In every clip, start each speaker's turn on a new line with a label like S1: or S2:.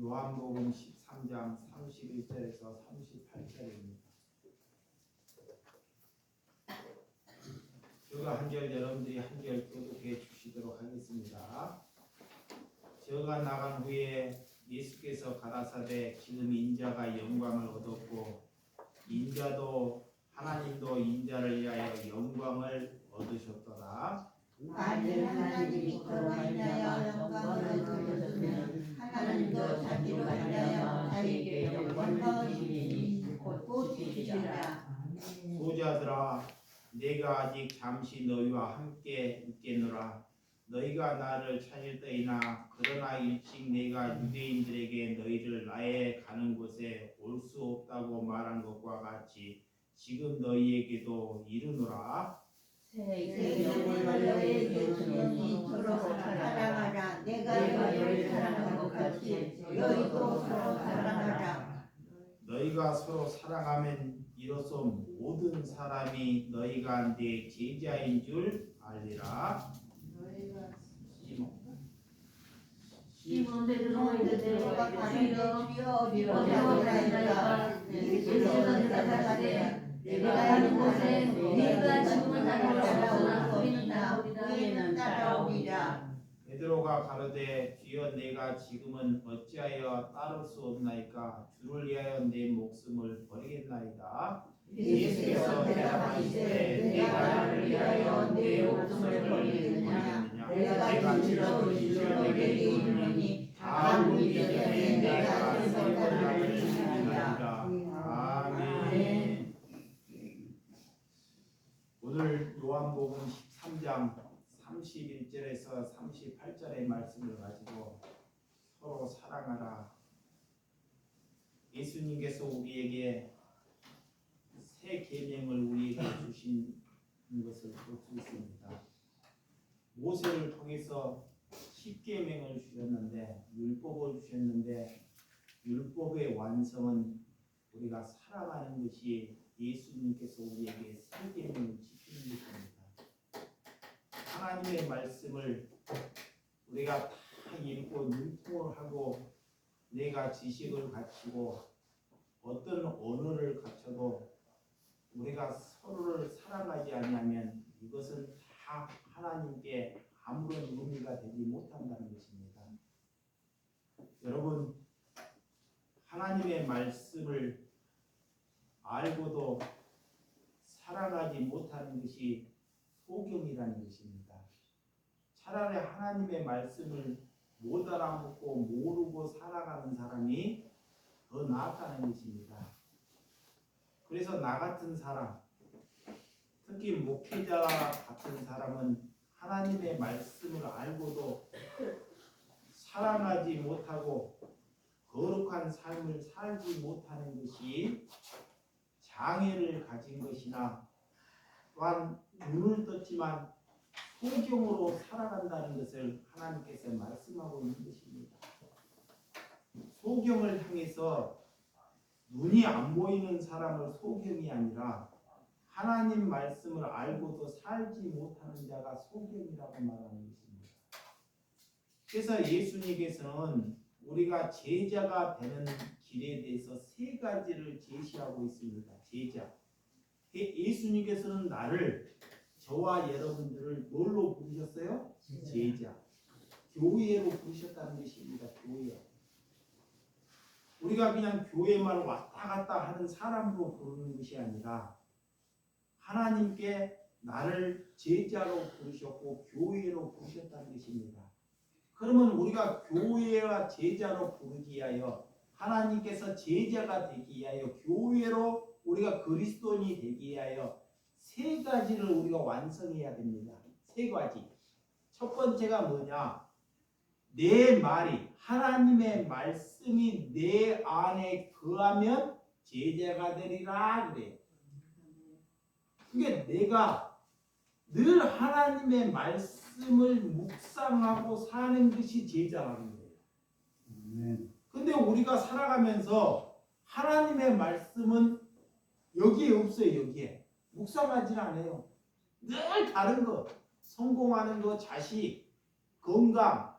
S1: 요한복음 13장 31절에서 38절입니다. 제가 한 절 여러분들이 한 절 교독해 주시도록 하겠습니다. 저가 나간 후에 예수께서 가라사대 지금 인자가 영광을 얻었고 인자도 하나님도 인자를 위하여 영광을 얻으셨더라.
S2: 만일 하나님이 그로 인하여 영광을 얻으셨으면 하나님도 자기로 인하여 자기에게 영광을 얻으시니 곧 주시리라.
S1: 소자들아 내가 아직 잠시 너희와 함께 있겠노라. 너희가 나를 찾을 때이나 그러나 일찍 내가 유대인들에게 너희를 나의 가는 곳에 올 수 없다고 말한 것과 같이 지금 너희에게도 이르노라.
S2: 내 영혼을 너희의 예수님이 서로 사랑하라. 내가 너희를 사랑한 것 같이 너희도 서로 사랑하라.
S1: 너희가 서로 사랑하면 이로써 모든 사람이 너희가 내 제자인 줄 알리라.
S3: 시몬 베드로가 이르되 주여
S2: 믿어오라이다.
S3: 예수께서 대답하시되 내가 가는 곳에 너희가 지금은 나를 없으나
S2: 우리는 따라오리라.
S1: 베드로가 가로되 주여 내가 지금은 어찌하여 따를 수 없나이까. 주를 위하여 내 목숨을 버리겠나이다.
S2: 예수께서 대답하시되 내가 나를 위하여 내 목숨을 버리겠느냐. 내가 진실로 너에게 이르노니 다음 이전에 내가 세번을 주리라.
S1: 아멘. 오늘 요한복음 13장 31절에서 38절의 말씀을 가지고 서로 사랑하라. 예수님께서 우리에게 새 계명을 우리에게 주신 것을 볼 수 있습니다. 모세를 통해서 10계명을 주셨는데 율법을 주셨는데 율법의 완성은 우리가 사랑하는 것이 예수님께서 우리에게 새 계명을 지키는 것입니다. 하나님의 말씀을 우리가 다 읽고 능통을 하고 내가 지식을 갖추고 어떤 언어를 갖춰도 우리가 서로를 사랑하지 않으면 이것은 다 하나님께 아무런 의미가 되지 못한다는 것입니다. 여러분, 하나님의 말씀을 알고도 사랑하지 못하는 것이 소경이라는 것입니다. 차라리 하나님의 말씀을 못 알아먹고 모르고 살아가는 사람이 더 낫다는 것입니다. 그래서 나 같은 사람, 특히 목회자 같은 사람은 하나님의 말씀을 알고도 사랑하지 못하고 거룩한 삶을 살지 못하는 것이 장애를 가진 것이나 또한 눈을 떴지만 소경으로 살아간다는 것을 하나님께서 말씀하고 있는 것입니다. 소경을 향해서 눈이 안 보이는 사람을 소경이 아니라 하나님 말씀을 알고도 살지 못하는 자가 소경이라고 말하는 것입니다. 그래서 예수님께서는 우리가 제자가 되는 길에 대해서 세 가지를 제시하고 있습니다. 제자. 예수님께서는 나를, 저와 여러분들을 뭘로 부르셨어요? 제자. 교회로 부르셨다는 것입니다. 교회. 우리가 그냥 교회만 왔다 갔다 하는 사람으로 부르는 것이 아니라 하나님께 나를 제자로 부르셨고 교회로 부르셨다는 것입니다. 그러면 우리가 교회와 제자로 부르기 위하여 하나님께서 제자가 되기 위하여 교회로 우리가 그리스도인이 되기 위하여 세 가지를 우리가 완성해야 됩니다. 세 가지. 첫 번째가 뭐냐? 내 말이, 하나님의 말씀이 내 안에 거하면 제자가 되리라 그래요. 그게 내가 늘 하나님의 말씀을 묵상하고 사는 것이 제자라는 거예요. 근데 우리가 살아가면서 하나님의 말씀은 여기에 없어요. 여기에 묵상하지는 않아요. 늘 다른 거, 성공하는 거, 자식, 건강,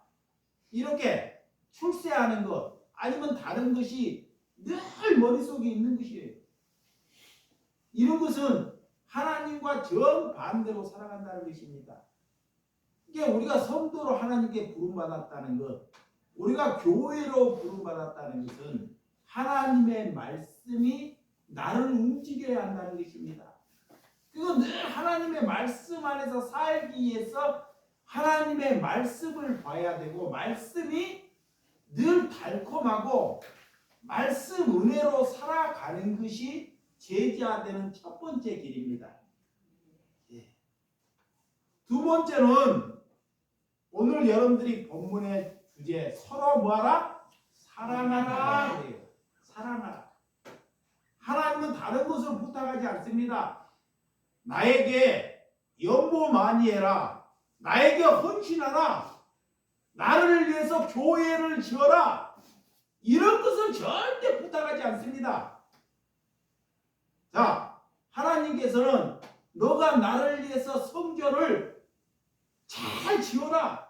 S1: 이렇게 출세하는 것, 아니면 다른 것이 늘 머릿속에 있는 것이에요. 이런 것은 하나님과 정반대로 살아간다는 것입니다. 이게 우리가 성도로 하나님께 부름받았다는 것, 우리가 교회로 부름받았다는 것은 하나님의 말씀이 나를 움직여야 한다는 것입니다. 그리고 늘 하나님의 말씀 안에서 살기 위해서 하나님의 말씀을 봐야 되고, 말씀이 늘 달콤하고 말씀 은혜로 살아가는 것이 제자되는 첫 번째 길입니다. 두 번째는 오늘 여러분들이 본문의 주제, 서로 뭐하라? 사랑하라. 그래요. 사랑하라. 하나님은 다른 것을 부탁하지 않습니다. 나에게 연보 많이 해라. 나에게 헌신하라. 나를 위해서 교회를 지어라. 이런 것을 절대 부탁하지 않습니다. 자, 하나님께서는 너가 나를 위해서 성전을 잘 지어라.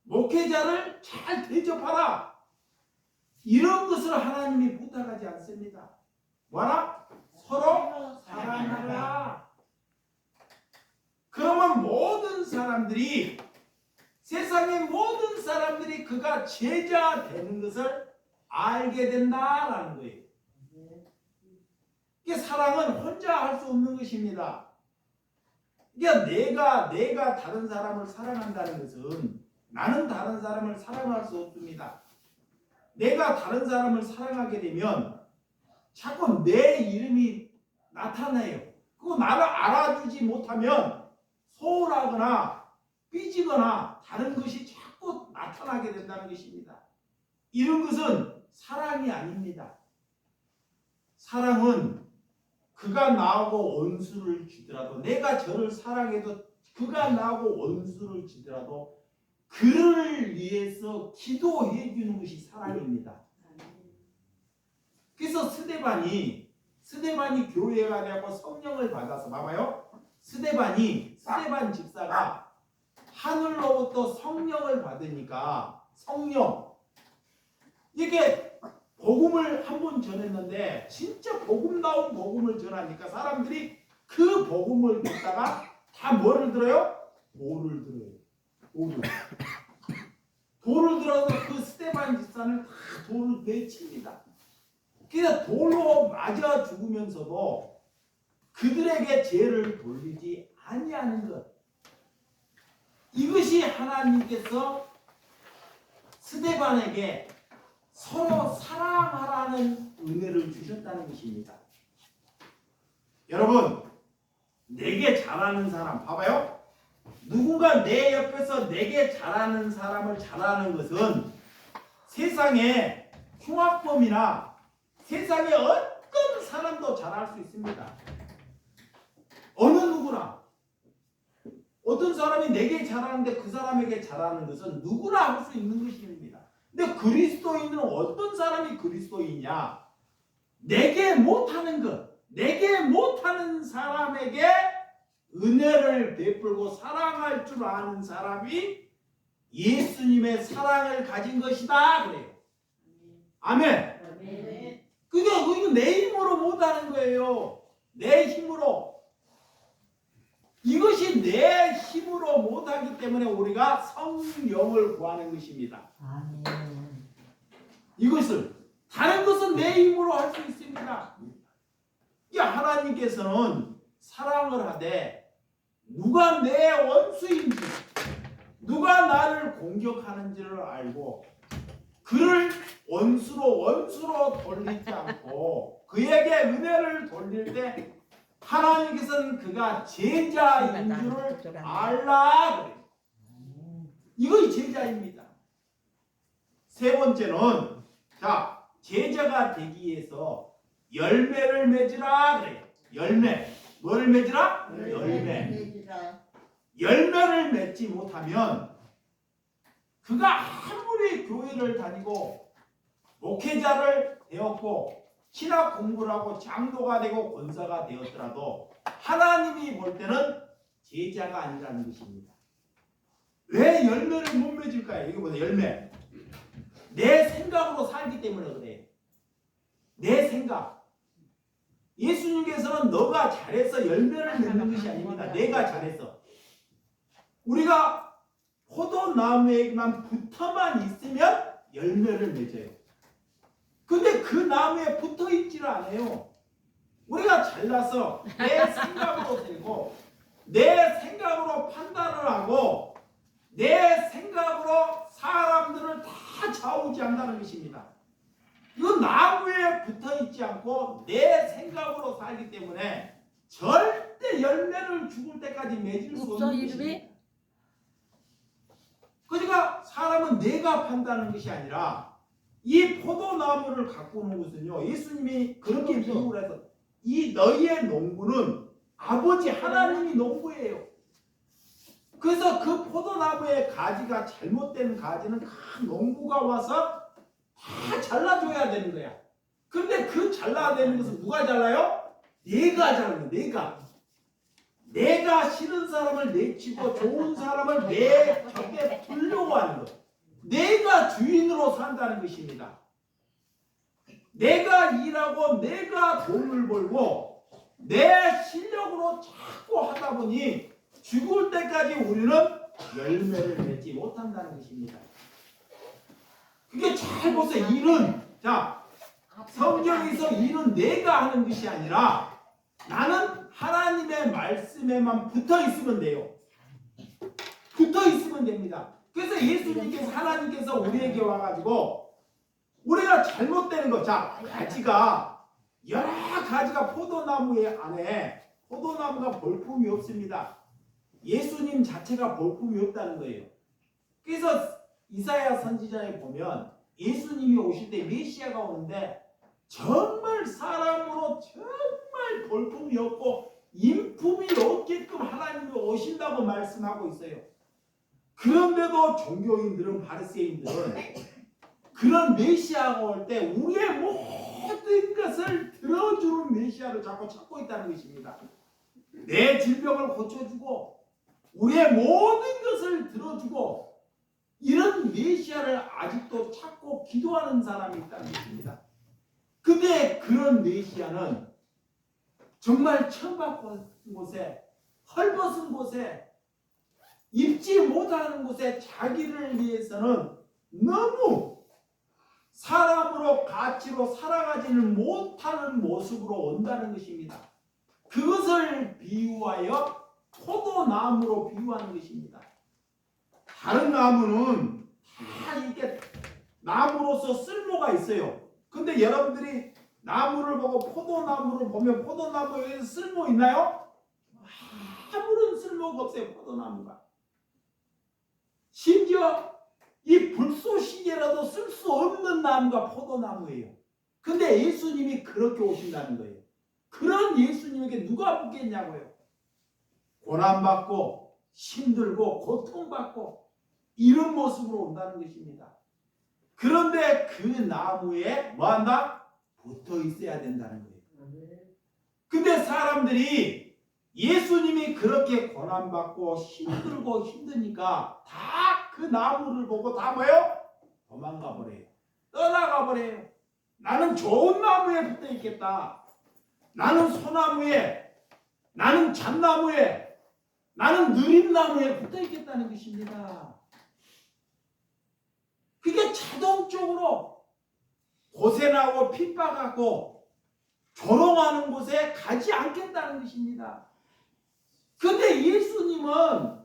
S1: 목회자를 잘 대접하라. 이런 것을 하나님이 부탁하지 않습니다. 뭐라? 서로 사랑하라. 그러면 모든 사람들이, 세상의 모든 사람들이 그가 제자 되는 것을 알게 된다라는 거예요. 이게 사랑은 혼자 할 수 없는 것입니다. 그러니까 내가 다른 사람을 사랑한다는 것은 나는 다른 사람을 사랑할 수 없습니다. 내가 다른 사람을 사랑하게 되면 자꾸 내 이름이 나타나요. 그거 나를 알아주지 못하면 소홀하거나 삐지거나 다른 것이 자꾸 나타나게 된다는 것입니다. 이런 것은 사랑이 아닙니다. 사랑은 그가 나하고 원수를 지더라도, 내가 저를 사랑해도 그가 나하고 원수를 지더라도 그를 위해서 기도해 주는 것이 사랑입니다. 그래서 스데반이 교회가 되고 성령을 받아서, 봐봐요. 스데반 집사가 하늘로부터 성령을 받으니까, 성령, 이게 복음을 한 번 전했는데 진짜 복음다운 복음을 전하니까 사람들이 그 복음을 듣다가 다 뭐를 들어요? 돌을 들어요. 돌을 들어서 그 스데반 집사는 다 돌을 내칩니다. 그래서 돌로 맞아 죽으면서도 그들에게 죄를 돌리지 아니하는 것, 이것이 하나님께서 스데반에게 서로 사랑하라는 은혜를 주셨다는 것입니다. 여러분, 내게 잘하는 사람, 봐봐요. 누군가 내 옆에서 내게 잘하는 사람을 잘하는 것은 세상에 흉악범이나 세상에 어떤 사람도 잘할 수 있습니다. 어느 누구나. 어떤 사람이 내게 잘하는데 그 사람에게 잘하는 것은 누구나 할 수 있는 것입니다. 근데 그리스도인은 어떤 사람이 그리스도인이냐? 내게 못하는 것, 내게 못하는 사람에게 은혜를 베풀고 사랑할 줄 아는 사람이 예수님의 사랑을 가진 것이다. 그래요. 아멘. 그게 내 힘으로 못하는 거예요. 내 힘으로. 이것이 내 힘으로 못하기 때문에 우리가 성령을 구하는 것입니다. 이것을, 다른 것은 내 힘으로 할 수 있습니다. 하나님께서는 사랑을 하되 누가 내 원수인지, 누가 나를 공격하는지를 알고 그를 원수로 돌리지 않고 그에게 은혜를 돌릴 때 하나님께서는 그가 제자인 줄을 알라 그래요. 이것이 제자입니다. 세 번째는, 자, 제자가 되기 위해서 열매를 맺으라 그래요. 열매. 뭐를 맺으라? 열매. 열매를 맺지 못하면 그가 아무리 교회를 다니고 목회자를 되었고 신학 공부를 하고 장로가 되고 권사가 되었더라도 하나님이 볼 때는 제자가 아니라는 것입니다. 왜 열매를 못 맺을까요? 이거 보세요. 열매. 내 생각으로 살기 때문에 그래요. 내 생각. 예수님께서는 너가 잘해서 열매를 맺는 것이 아닙니다. 내가 잘해서. 우리가 포도나무에만 붙어만 있으면 열매를 맺어요. 근데 그 나무에 붙어 있지를 않아요. 우리가 잘나서 내 생각으로 살고 내 생각으로 판단을 하고 내 생각으로 사람들을 다 좌우지한다는 것입니다. 이건 나무에 붙어 있지 않고 내 생각으로 살기 때문에 절대 열매를 죽을 때까지 맺을 수 없는 것입니다. 그러니까 사람은 내가 판단하는 것이 아니라 이 포도나무를 가꾸는 것은요, 예수님이 그렇게 비유를 해서 이 너희의 농부는 아버지 하나님이 농부예요. 그래서 그 포도나무의 가지가 잘못된 가지는 큰 농부가 와서 다 잘라줘야 되는 거야. 근데 그 잘라야 되는 것은 누가 잘라요? 내가 잘라요. 내가 싫은 사람을 내치고 좋은 사람을 내 곁에 두려고 하는 것. 내가 주인으로 산다는 것입니다. 내가 일하고 내가 돈을 벌고 내 실력으로 자꾸 하다 보니 죽을 때까지 우리는 열매를 맺지 못한다는 것입니다. 그게 잘 보세요. 일은, 자, 성경에서 일은 내가 하는 것이 아니라 나는 하나님의 말씀에만 붙어 있으면 돼요. 붙어 있으면 됩니다. 그래서 예수님께서, 하나님께서 우리에게 와가지고 우리가 잘못되는 것, 자, 가지가 여러 가지가 포도나무 안에 포도나무가 볼품이 없습니다. 예수님 자체가 볼품이 없다는 거예요. 그래서 이사야 선지자에 보면 예수님이 오실 때 메시아가 오는데 정말 사람으로 정말 볼품이 없고 인품이 없게끔 하나님이 오신다고 말씀하고 있어요. 그런데도 종교인들은, 바리새인들은 그런 메시아가 올 때 우리의 모든 것을 들어주는 메시아를 자꾸 찾고 있다는 것입니다. 내 질병을 고쳐주고 우리의 모든 것을 들어주고 이런 메시아를 아직도 찾고 기도하는 사람이 있다는 것입니다. 근데 그런 메시아는 정말 천박한 곳에, 헐벗은 곳에, 입지 못하는 곳에 자기를 위해서는 너무 사람으로 가치로 살아가지는 못하는 모습으로 온다는 것입니다. 그것을 비유하여 포도나무로 비유하는 것입니다. 다른 나무는 다 이게 나무로서 쓸모가 있어요. 근데 여러분들이 나무를 보고 포도나무를 보면 포도나무에 쓸모 있나요? 아무런 쓸모가 없어요. 포도나무가. 심지어 이 불쏘시개라도 쓸 수 없는 나무가 포도나무예요. 근데 예수님이 그렇게 오신다는 거예요. 그런 예수님에게 누가 붙겠냐고요. 고난받고 힘들고 고통받고 이런 모습으로 온다는 것입니다. 그런데 그 나무에 뭐한다? 붙어 있어야 된다는 거예요. 근데 사람들이 예수님이 그렇게 고난받고 힘들고 힘드니까 다 그 나무를 보고 다 뭐예요? 도망가 버려요. 떠나가 버려요. 나는 좋은 나무에 붙어 있겠다. 나는 소나무에, 나는 잣나무에, 나는 느린 나무에 붙어 있겠다는 것입니다. 그게 자동적으로 고생하고 핍박하고 조롱하는 곳에 가지 않겠다는 것입니다. 근데 예수님은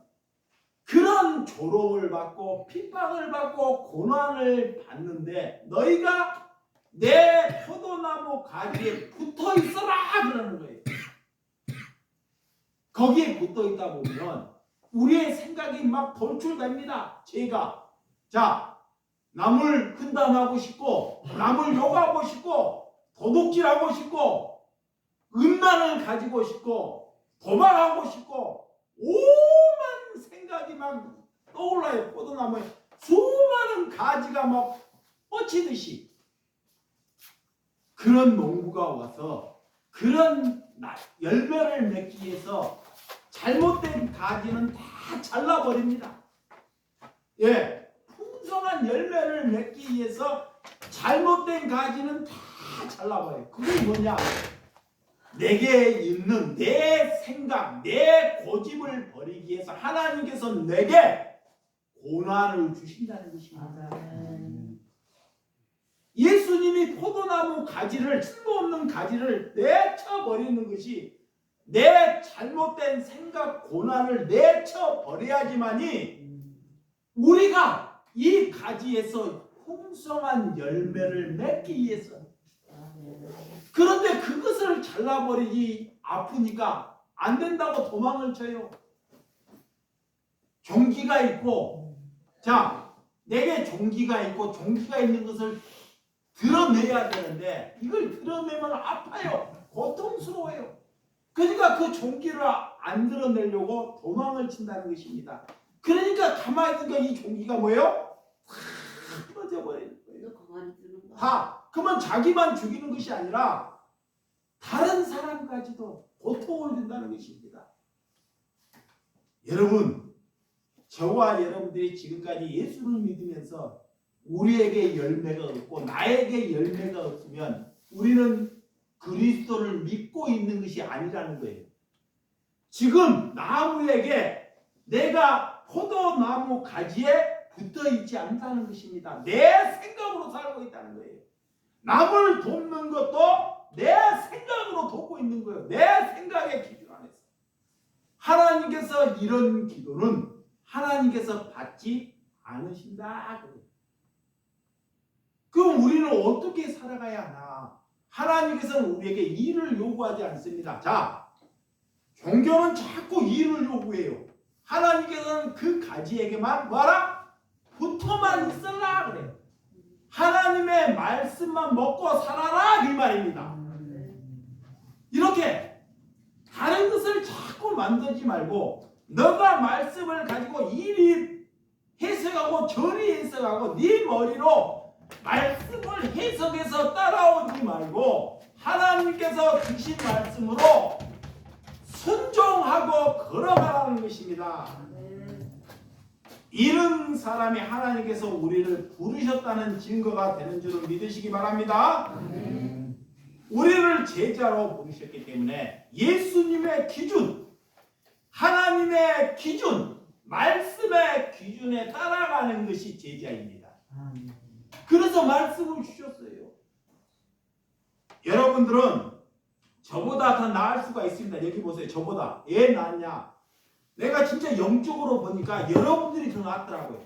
S1: 그런 조롱을 받고 핍박을 받고 고난을 받는데 너희가 내 포도나무 가지에 붙어 있어라 그러는 거예요. 거기에 붙어 있다 보면 우리의 생각이 막 돌출됩니다. 제가 자, 남을 흔담하고 싶고 남을 욕하고 싶고 도둑질하고 싶고 음란을 가지고 싶고 도망하고 싶고 오만 생각이 막 떠올라요. 포도나무에 수많은 가지가 막 뻗치듯이. 그런 농부가 와서 그런 열매를 맺기 위해서 잘못된 가지는 다 잘라버립니다. 예, 풍성한 열매를 맺기 위해서 잘못된 가지는 다 잘라버려요. 그게 뭐냐? 내게 있는 내 생각, 내 고집을 버리기 위해서 하나님께서 내게 고난을 주신다는 것입니다. 예수님이 포도나무 가지를, 쓸모없는 가지를 내쳐버리는 것이 내 잘못된 생각, 고난을 내쳐버려야지만이 우리가 이 가지에서 풍성한 열매를 맺기 위해서. 그런데 그것을 잘라버리기 아프니까 안 된다고 도망을 쳐요. 종기가 있고, 자, 내게 종기가 있고 종기가 있는 것을 드러내야 되는데 이걸 드러내면 아파요. 고통스러워요. 그러니까 그 종기를 안 드러내려고 도망을 친다는 것입니다. 그러니까 가만히 있으니까 이 종기가 뭐예요? 다 떨어져 버리는 거예요. 다. 그러면 자기만 죽이는 것이 아니라 다른 사람까지도 고통을 준다는 것입니다. 여러분, 저와 여러분들이 지금까지 예수를 믿으면서 우리에게 열매가 없고 나에게 열매가 없으면 우리는 그리스도를 믿고 있는 것이 아니라는 거예요. 지금 나무에게 내가 포도나무 가지에 붙어 있지 않다는 것입니다. 내 생각으로 살고 있다는 거예요. 남을 돕는 것도 내 생각으로 돕고 있는 거예요. 내 생각의 기준 안에서. 하나님께서 이런 기도는 하나님께서 받지 않으신다. 그럼 우리는 어떻게 살아가야 하나? 하나님께서는 우리에게 일을 요구하지 않습니다. 자, 종교는 자꾸 일을 요구해요. 하나님께서는 그 가지에게만 뭐라? 붙어만 있으라 그래요. 하나님의 말씀만 먹고 살아라 이 말입니다. 이렇게 다른 것을 자꾸 만들지 말고 너가 말씀을 가지고 이리 해석하고 저리 해석하고 네 머리로 말씀을 해석해서 따라오지 말고 하나님께서 주신 말씀으로 순종하고 걸어가라는 것입니다. 이런 사람이 하나님께서 우리를 부르셨다는 증거가 되는 줄을 믿으시기 바랍니다. 우리를 제자로 부르셨기 때문에 예수님의 기준, 하나님의 기준, 말씀의 기준에 따라가는 것이 제자입니다. 그래서 말씀을 주셨어요. 여러분들은 저보다 더 나을 수가 있습니다. 여기 보세요. 저보다 왜 낫냐? 내가 진짜 영적으로 보니까 여러분들이 더 낫더라고요.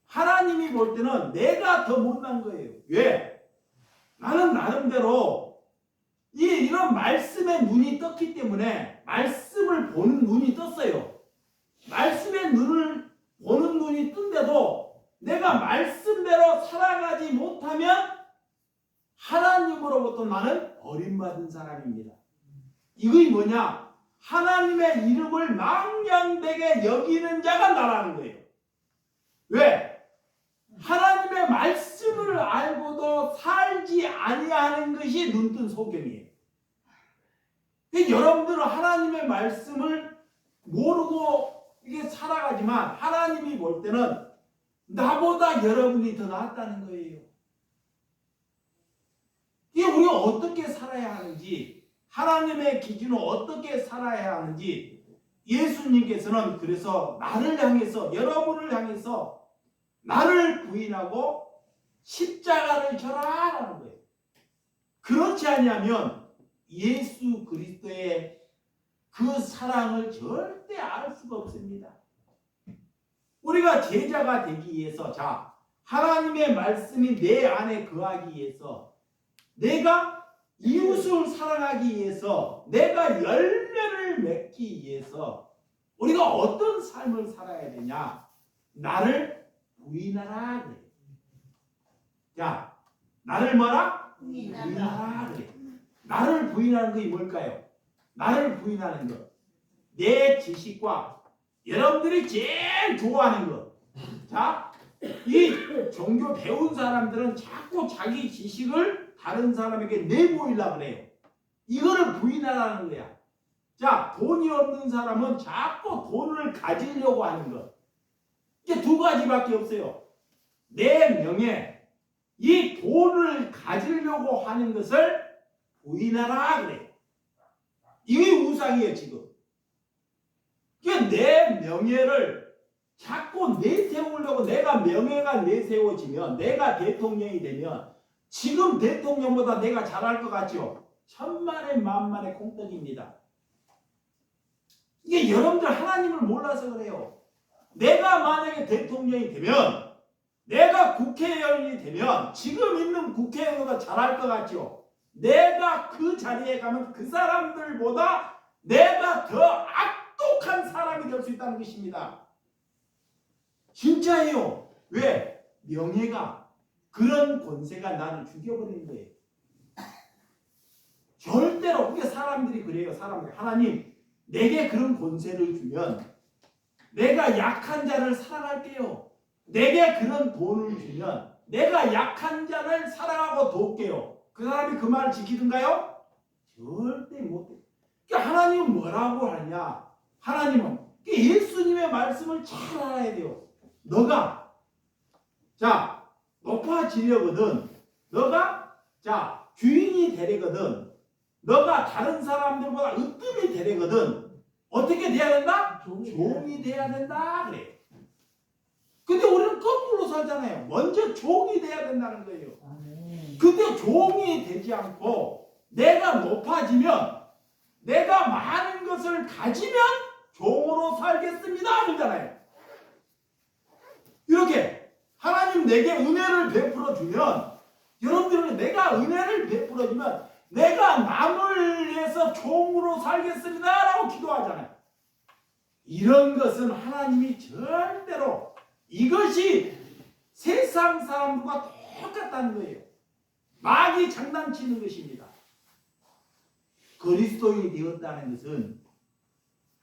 S1: 하나님이 볼 때는 내가 더 못난 거예요. 왜? 나는 나름대로 이런 말씀에 눈이 떴기 때문에 말씀을 보는 눈이 떴어요. 말씀의 눈을 보는 눈이 뜬데도 내가 말씀대로 살아가지 못하면 하나님으로부터 나는 버림받은 사람입니다. 이것이 뭐냐? 하나님의 이름을 망령되게 여기는 자가 나라는 거예요. 왜? 하나님의 말씀을 알고도 살지 아니하는 것이 눈뜬 소경이에요. 여러분들은 하나님의 말씀을 모르고 이게 살아가지만 하나님이 볼 때는 나보다 여러분이 더 낫다는 거예요. 이게 우리가 어떻게 살아야 하는지, 하나님의 기준은 어떻게 살아야 하는지 예수님께서는 그래서 나를 향해서, 여러분을 향해서 나를 부인하고 십자가를 져라라는 거예요. 그렇지 않으면 예수 그리스도의 그 사랑을 절대 알 수가 없습니다. 우리가 제자가 되기 위해서, 자, 하나님의 말씀이 내 안에 거하기 위해서, 내가 이웃을 사랑하기 위해서, 내가 열매를 맺기 위해서 우리가 어떤 삶을 살아야 되냐? 나를 부인하라 그래. 자, 나를 뭐라? 부인하라 그래. 나를 부인하는 것이 뭘까요? 나를 부인하는 것, 내 지식과 여러분들이 제일 좋아하는 것. 자, 이 종교 배운 사람들은 자꾸 자기 지식을 다른 사람에게 내보이려고 그래요. 이거를 부인하라는 거야. 자, 돈이 없는 사람은 자꾸 돈을 가지려고 하는 것. 이게 두 가지밖에 없어요. 내 명예, 이 돈을 가지려고 하는 것을 부인하라 그래요. 이게 우상이에요 지금. 그러니까 내 명예를 자꾸 내세우려고, 내가 명예가 내세워지면, 내가 대통령이 되면 지금 대통령보다 내가 잘할 것 같죠? 천만의 만만의 콩떡입니다. 이게 여러분들 하나님을 몰라서 그래요. 내가 만약에 대통령이 되면, 내가 국회의원이 되면 지금 있는 국회의원보다 잘할 것 같죠? 내가 그 자리에 가면 그 사람들보다 내가 더 악독한 사람이 될 수 있다는 것입니다. 진짜예요. 왜? 명예가, 그런 권세가 나를 죽여버리는 거예요. 절대로. 그게 사람들이 그래요. 사람들이. 하나님, 내게 그런 권세를 주면 내가 약한 자를 사랑할게요. 내게 그런 돈을 주면 내가 약한 자를 사랑하고 돕게요. 그 사람이 그 말을 지키든가요? 절대 못해. 그러니까 하나님은 뭐라고 하냐? 하나님은 예수님의 말씀을 잘 알아야 돼요. 너가 자 높아지려거든, 너가 자 주인이 되려거든, 너가 다른 사람들보다 으뜸이 되려거든 어떻게 돼야 된다? 종이 돼야 된다 그래. 근데 우리는 거꾸로 살잖아요. 먼저 종이 돼야 된다는 거예요. 근데 종이 되지 않고 내가 높아지면, 내가 많은 것을 가지면 종으로 살겠습니다 그러잖아요. 이렇게 하나님 내게 은혜를 베풀어 주면, 여러분들은 내가 은혜를 베풀어 주면 내가 남을 위해서 종으로 살겠습니다 라고 기도하잖아요. 이런 것은 하나님이 절대로, 이것이 세상 사람들과 똑같다는 거예요. 마귀 장난치는 것입니다. 그리스도인이 되었다는 것은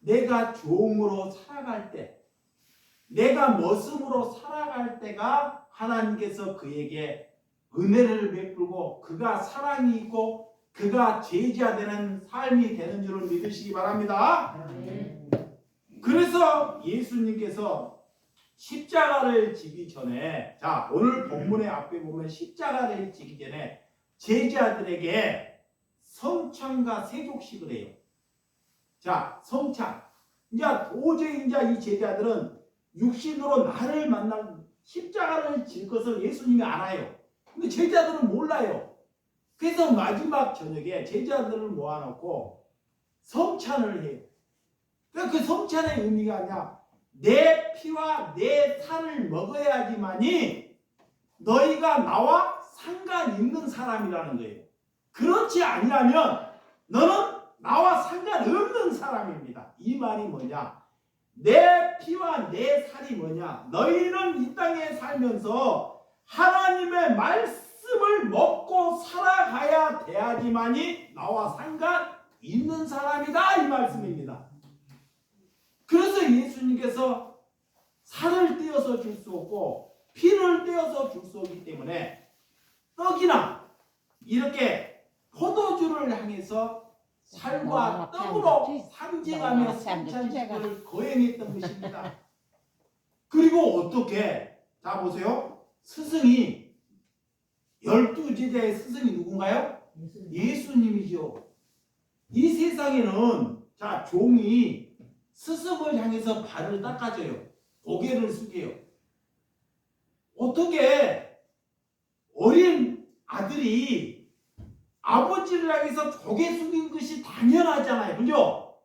S1: 내가 종으로 살아갈 때, 내가 머슴으로 살아갈 때가 하나님께서 그에게 은혜를 베풀고 그가 사랑이 있고 그가 제자되는 삶이 되는 줄을 믿으시기 바랍니다. 그래서 예수님께서 십자가를 지기 전에, 자 오늘 본문의 앞에 보면 십자가를 지기 전에 제자들에게 성찬과 세족식을 해요. 자 성찬, 이제 도저히 이제 이 제자들은 육신으로 나를 만날 십자가를 질 것을 예수님이 알아요. 근데 제자들은 몰라요. 그래서 마지막 저녁에 제자들을 모아놓고 성찬을 해요. 그러니까 그 성찬의 의미가 아니라 내 피와 내 살을 먹어야지만이 너희가 나와 상관 있는 사람이라는 거예요. 그렇지 아니라면 너는 나와 상관없는 사람입니다. 이 말이 뭐냐? 내 피와 내 살이 뭐냐? 너희는 이 땅에 살면서 하나님의 말씀을 먹고 살아가야 돼야지만이 나와 상관 있는 사람이다 이 말씀입니다. 그래서 예수님께서 살을 떼어서 줄 수 없고 피를 떼어서 줄 수 없기 때문에 떡이나 이렇게 포도주를 향해서 살과 떡으로 상징하며 성찬식을 거행했던 것입니다. 그리고 어떻게? 자 보세요. 스승이 12제자의 스승이 누군가요? 예수님이죠. 이 세상에는 자 종이 스승을 향해서 발을 닦아줘요. 고개를 숙여요. 어떻게 어린 아들이 아버지를 향해서 고개 숙인 것이 당연하잖아요. 그죠?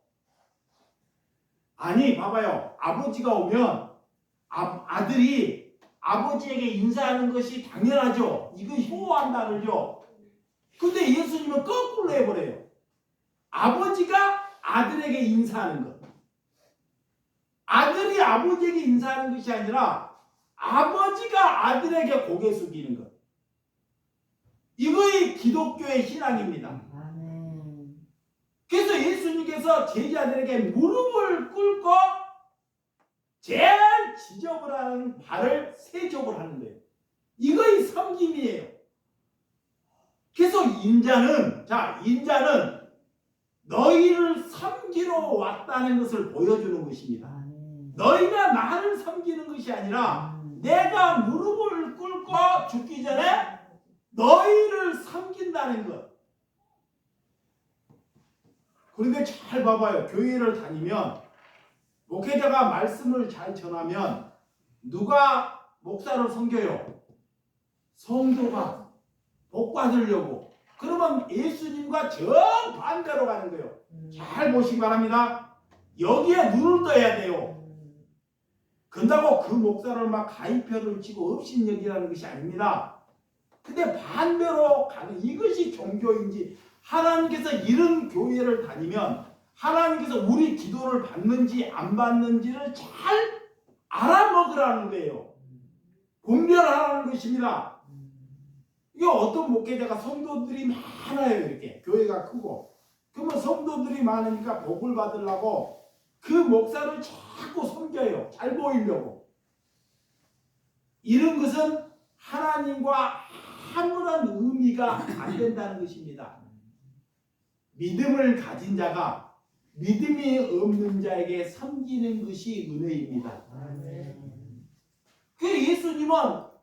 S1: 아니 봐봐요. 아버지가 오면 아들이 아버지에게 인사하는 것이 당연하죠. 이거 효한다 그러죠. 근데 예수님은 거꾸로 해버려요. 아버지가 아들에게 인사하는 것, 아들이 아버지에게 인사하는 것이 아니라 아버지가 아들에게 고개 숙이는 것. 이거이 기독교의 신앙입니다. 그래서 예수님께서 제자들에게 무릎을 꿇고 제일 지저분한 발을 세족을 하는 거예요. 이거이 섬김이에요. 그래서 인자는 너희를 섬기러 왔다는 것을 보여주는 것입니다. 너희가 나를 섬기는 것이 아니라 내가 무릎을 된다는 것. 그런데 잘 봐봐요. 교회를 다니면 목회자가 말씀을 잘 전하면 누가 목사를 섬겨요? 성도가 복 받으려고. 그러면 예수님과 정반대로 가는 거예요. 잘 보시기 바랍니다. 여기에 눈을 떠야 돼요. 그런다고 그 목사를 막 가위표를 치고 업신여기라는 것이 아닙니다. 근데 반대로 가는 이것이 종교인지, 하나님께서 이런 교회를 다니면 하나님께서 우리 기도를 받는지 안 받는지를 잘 알아먹으라는 거예요. 분별하라는 것입니다. 이게 어떤 목회자가 성도들이 많아요. 이렇게 교회가 크고 그러면 성도들이 많으니까 복을 받으려고 그 목사를 자꾸 섬겨요. 잘 보이려고. 이런 것은 하나님과 아무런 의미가 안 된다는 것입니다. 믿음을 가진 자가 믿음이 없는 자에게 섬기는 것이 은혜입니다. 그 예수님은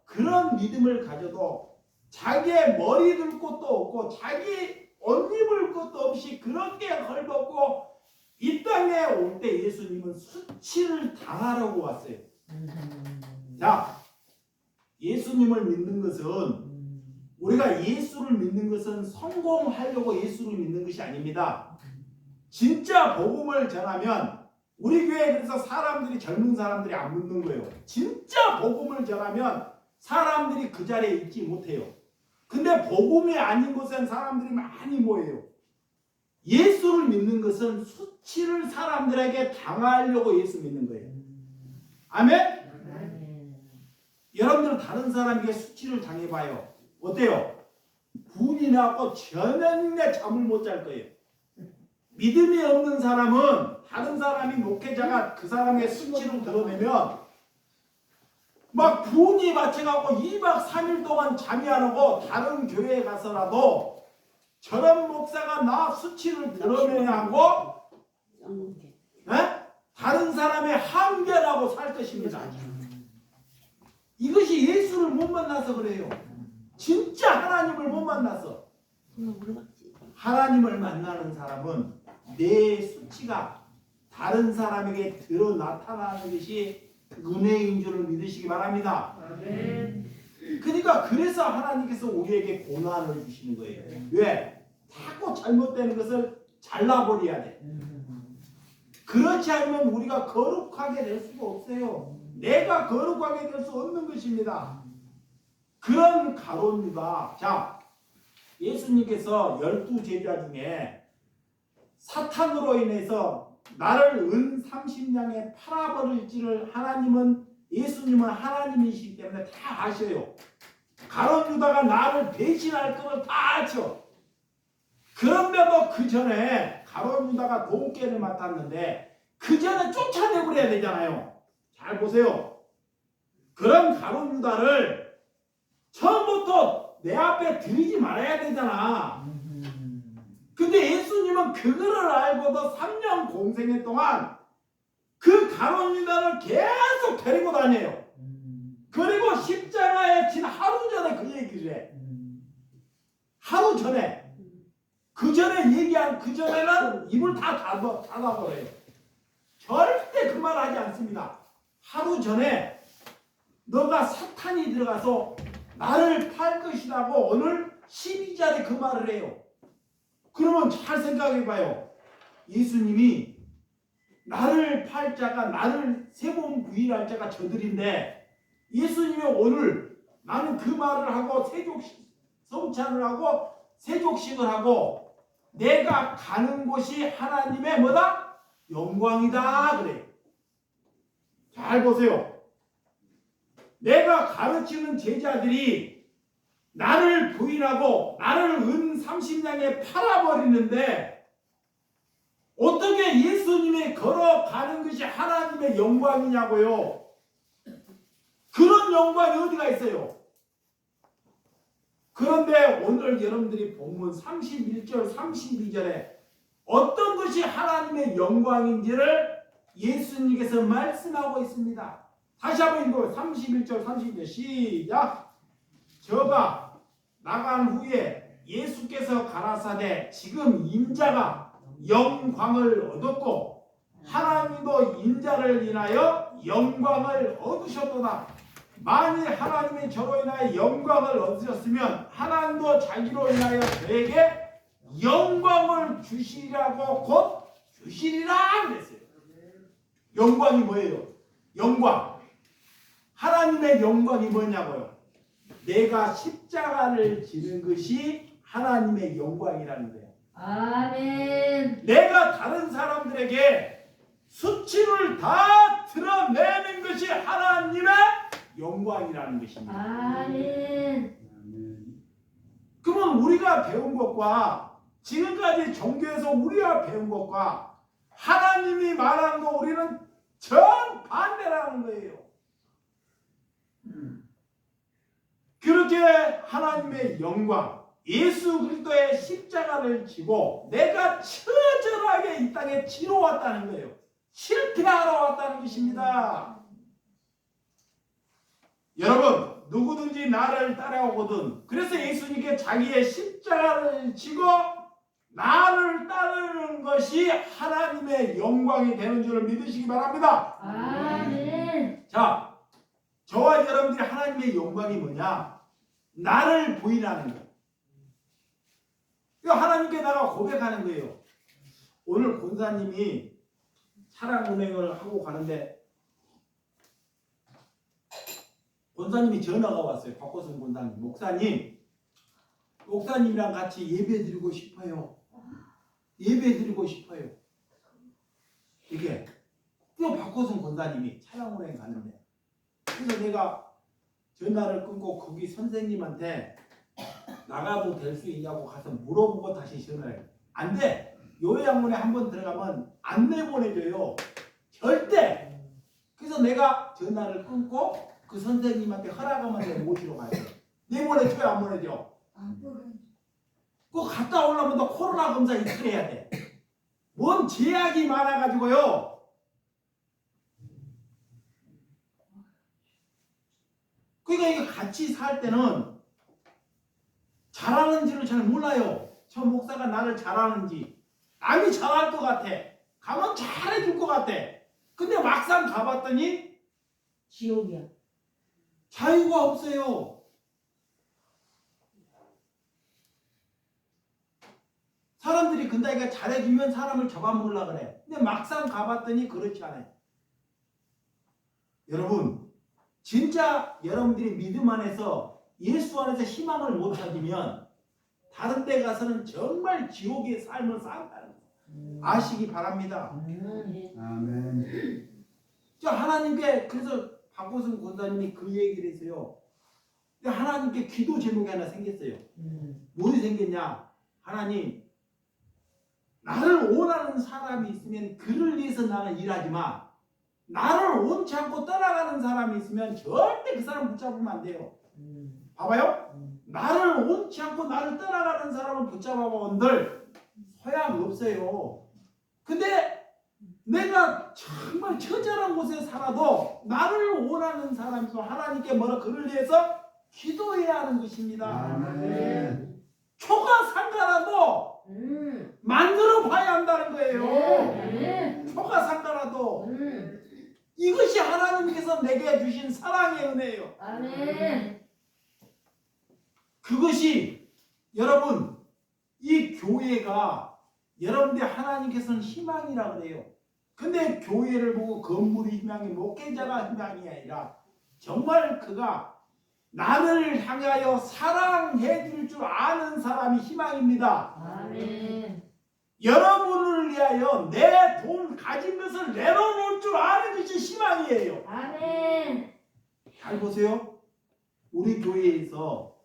S1: 그런 믿음을 가져도 자기의 머리 들 곳도 없고 자기 옷 입을 것도 없이 그렇게 헐벗고 이 땅에 올 때 예수님은 수치를 당하라고 왔어요. 자, 예수님을 믿는 것은, 우리가 예수를 믿는 것은 성공하려고 예수를 믿는 것이 아닙니다. 진짜 복음을 전하면, 우리 교회에 그래서 사람들이, 젊은 사람들이 안 묻는 거예요. 진짜 복음을 전하면 사람들이 그 자리에 있지 못해요. 근데 복음이 아닌 곳엔 사람들이 많이 모여요. 예수를 믿는 것은 수치를 사람들에게 당하려고 예수 믿는 거예요. 아멘? 여러분들은 다른 사람에게 수치를 당해봐요. 어때요? 분이 나고 저녁내 잠을 못 잘 거예요. 믿음이 없는 사람은 다른 사람이 목회자가 그 사람의 수치를 드러내면 막 분이 맞춰갖고 2박 3일 동안 잠이 안 오고 다른 교회에 가서라도 저런 목사가 나 수치를 드러내야 하고 다른 사람의 항변하고 살 것입니다. 이것이 예수를 못 만나서 그래요. 진짜 하나님을 못 만나서. 하나님을 만나는 사람은 내 수치가 다른 사람에게 드러 나타나는 것이 은혜인 줄을 믿으시기 바랍니다. 그러니까 그래서 하나님께서 우리에게 고난을 주시는 거예요. 왜? 자꾸 잘못되는 것을 잘라버려야 돼. 그렇지 않으면 우리가 거룩하게 될 수가 없어요. 내가 거룩하게 될 수 없는 것입니다. 그런 가룟 유다. 자, 예수님께서 12제자 중에 사탄으로 인해서 나를 은 30냥에 팔아버릴지를 예수님은 하나님이시기 때문에 다 아셔요. 가룟 유다가 나를 배신할 것을 다 아죠. 그런데도 그 전에 가룟 유다가 돈깨를 맡았는데 그 전에 쫓아내버려야 되잖아요. 잘 보세요. 그런 가룟 유다를 처음부터 내 앞에 들이지 말아야 되잖아. 근데 예수님은 그거를 알고도 3년 공생애 동안 그 가룟 유다를 계속 데리고 다녀요. 그리고 십자가에 진 하루 전에 그 얘기를 해. 하루 전에. 그 전에 얘기한 그 전에는 입을 다 닫아버려요. 절대 그 말 하지 않습니다. 하루 전에 너가 사탄이 들어가서 나를 팔 것이라고 오늘 12절에 그 말을 해요. 그러면 잘 생각해봐요. 예수님이 나를 팔 자가, 나를 세 번 부인할 자가 저들인데 예수님이 오늘 나는 그 말을 하고 성찬을 하고 세족식을 하고 내가 가는 곳이 하나님의 뭐다? 영광이다 그래. 잘 보세요. 내가 가르치는 제자들이 나를 부인하고 나를 은 30냥에 팔아버리는데 어떻게 예수님이 걸어가는 것이 하나님의 영광이냐고요. 그런 영광이 어디가 있어요. 그런데 오늘 여러분들이 본문 31절 32절에 어떤 것이 하나님의 영광인지를 예수님께서 말씀하고 있습니다. 다시 한번 읽어요. 31절 32절 시작. 저가 나간 후에 예수께서 가라사대 지금 인자가 영광을 얻었고 하나님도 인자를 인하여 영광을 얻으셨도다. 만일 하나님이 저로 인하여 영광을 얻으셨으면 하나님도 자기로 인하여 저에게 영광을 주시라고 곧 주시리라 그랬어요. 영광이 뭐예요? 영광. 하나님의 영광이 뭐냐고요? 내가 십자가를 지는 것이 하나님의 영광이라는 거예요.
S3: 아멘.
S1: 내가 다른 사람들에게 수치를 다 드러내는 것이 하나님의 영광이라는 것입니다.
S3: 아멘.
S1: 그러면 우리가 배운 것과 지금까지 종교에서 우리가 배운 것과 하나님이 말하는 거 우리는 정반대라는 거예요. 그렇게 하나님의 영광, 예수 그리스도의 십자가를 지고 내가 처절하게 이 땅에 치러 왔다는 거예요. 실패하러 왔다는 것입니다. 여러분, 누구든지 나를 따라오거든. 그래서 예수님께 자기의 십자가를 지고 나를 따르는 것이 하나님의 영광이 되는 줄을 믿으시기 바랍니다.
S3: 아멘.
S1: 자, 저와 여러분들이 하나님의 영광이 뭐냐? 나를 부인하는 거예요. 이거 하나님께 내가 고백하는 거예요. 오늘 권사님이 차량 운행을 하고 가는데 권사님이 전화가 왔어요. 박호성 권사님. 목사님이랑 같이 예배 드리고 싶어요. 예배 드리고 싶어요. 이게 또 박호성 권사님이 차량 운행 가는데 그래서 내가 전화를 끊고 거기 선생님한테 나가도 될 수 있냐고 가서 물어보고 다시 전화해요. 안 돼. 요양원에 한번 들어가면 안 내보내줘요. 절대. 그래서 내가 전화를 끊고 그 선생님한테 허락하면 내가 모시러 가요. 내보내줘요, 안 보내줘? 그거 갔다 오려면 너 코로나 검사 이틀 해야 돼. 뭔 제약이 많아가지고요. 그러니까 이거 같이 살 때는 잘하는지를 잘 몰라요. 저 목사가 나를 잘하는지. 남이 잘할 것 같아. 가면 잘해줄 것 같아. 근데 막상 가봤더니
S3: 지옥이야.
S1: 자유가 없어요. 사람들이 근데 잘해주면 사람을 잡아먹으려고 그래. 근데 막상 가봤더니 그렇지 않아요. 여러분, 진짜 여러분들이 믿음 안에서 예수 안에서 희망을 못 찾으면 다른 데 가서는 정말 지옥의 삶을 산다는 거 아시기 바랍니다.
S2: 아멘.
S1: 저 하나님께 그래서 박호승 권사님이 그 얘기를 했어요. 근데 하나님께 기도 제목이 하나 생겼어요. 뭐이 생겼냐? 하나님, 나를 원하는 사람이 있으면 그를 위해서 나는 일하지 마. 나를 원치 않고 떠나가는 사람이 있으면 절대 그 사람 붙잡으면 안 돼요. 봐봐요. 나를 원치 않고 나를 떠나가는 사람을 붙잡아본들 소용없어요. 근데 내가 정말 처절한 곳에 살아도 나를 원하는 사람도 하나님께 뭐라 그를 위해서 기도해야 하는 것입니다.
S2: 아멘.
S1: 초가 상가라도 만들어 봐야 한다는 거예요.
S3: 네.
S1: 초가 상가라도 이것이 하나님께서 내게 주신 사랑의 은혜예요.
S3: 아멘.
S1: 그것이 여러분 이 교회가 여러분들 하나님께서는 희망이라 그래요. 근데 교회를 보고 건물이 희망이 목회자가 희망이 아니라 정말 그가 나를 향하여 사랑해 줄 줄 아는 사람이 희망입니다.
S3: 아멘.
S1: 여러분을 위하여 내 돈 가진 것을 내려놓을 줄 아는 것이 희망이에요.
S3: 아멘.
S1: 잘 보세요. 우리 교회에서